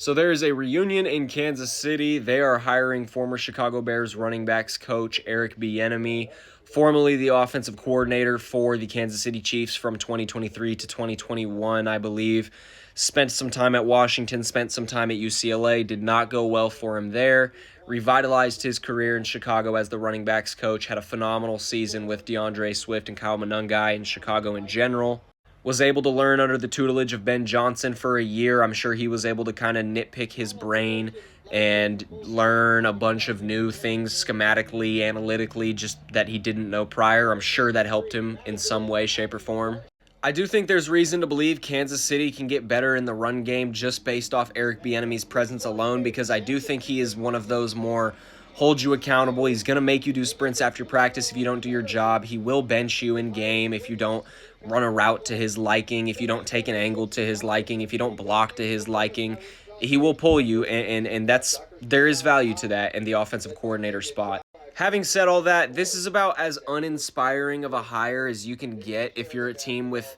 So there is a reunion in Kansas City. They are hiring former Chicago Bears running backs coach Eric Bieniemy, formerly the offensive coordinator for the Kansas City Chiefs from 2023 to 2021, I believe. Spent some time at Washington, spent some time at UCLA, did not go well for him there. Revitalized his career in Chicago as the running backs coach, had a phenomenal season with DeAndre Swift and Kyle Monangai in Chicago in general. Was able to learn under the tutelage of Ben Johnson for a year. I'm sure he was able to kind of nitpick his brain and learn a bunch of new things schematically, analytically, just that he didn't know prior. I'm sure that helped him in some way, shape, or form. I do think there's reason to believe Kansas City can get better in the run game just based off Eric Bieniemy's presence alone, because I do think he is one of those more hold you accountable. He's going to make you do sprints after practice if you don't do your job. He will bench you in game if you don't run a route to his liking, if you don't take an angle to his liking, if you don't block to his liking. He will pull you, and there is value to that in the offensive coordinator spot. Having said all that, this is about as uninspiring of a hire as you can get if you're a team with,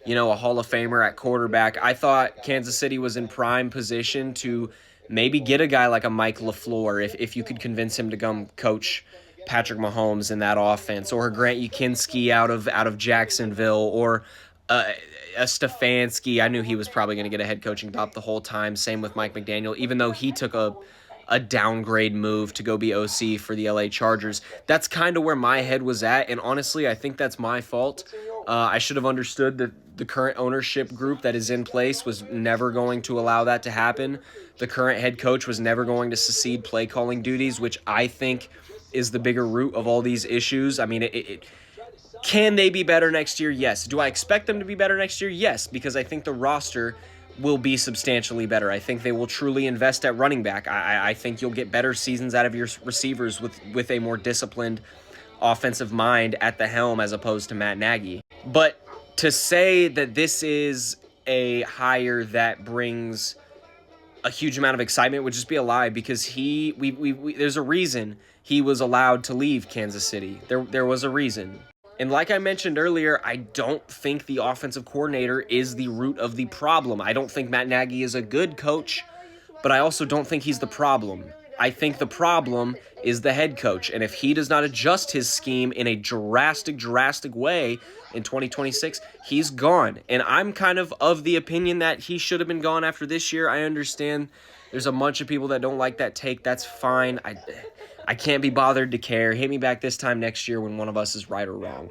a Hall of Famer at quarterback. I thought Kansas City was in prime position to maybe get a guy like a Mike LaFleur if you could convince him to come coach Patrick Mahomes in that offense, or Grant Ukinski out of Jacksonville, or a Stefanski. I knew he was probably going to get a head coaching job the whole time. Same with Mike McDaniel, even though he took a downgrade move to go be OC for the LA Chargers. That's kind of where my head was at, and honestly, I think that's my fault. I should have understood that the current ownership group that is in place was never going to allow that to happen. The current head coach was never going to secede play calling duties, which I think is the bigger root of all these issues. I mean, can they be better next year? Yes. Do I expect them to be better next year? Yes, because I think the roster will be substantially better. I think they will truly invest at running back. I think you'll get better seasons out of your receivers with a more disciplined offensive mind at the helm as opposed to Matt Nagy. But to say that this is a hire that brings a huge amount of excitement would just be a lie, because there's a reason he was allowed to leave Kansas City. There was a reason. And like I mentioned earlier, I don't think the offensive coordinator is the root of the problem. I don't think Matt Nagy is a good coach, but I also don't think he's the problem. I think the problem is the head coach, and if he does not adjust his scheme in a drastic way in 2026, he's gone. And I'm kind of the opinion that he should have been gone after this year. I understand there's a bunch of people that don't like that take. That's fine. I can't be bothered to care. Hit me back this time next year when one of us is right or wrong.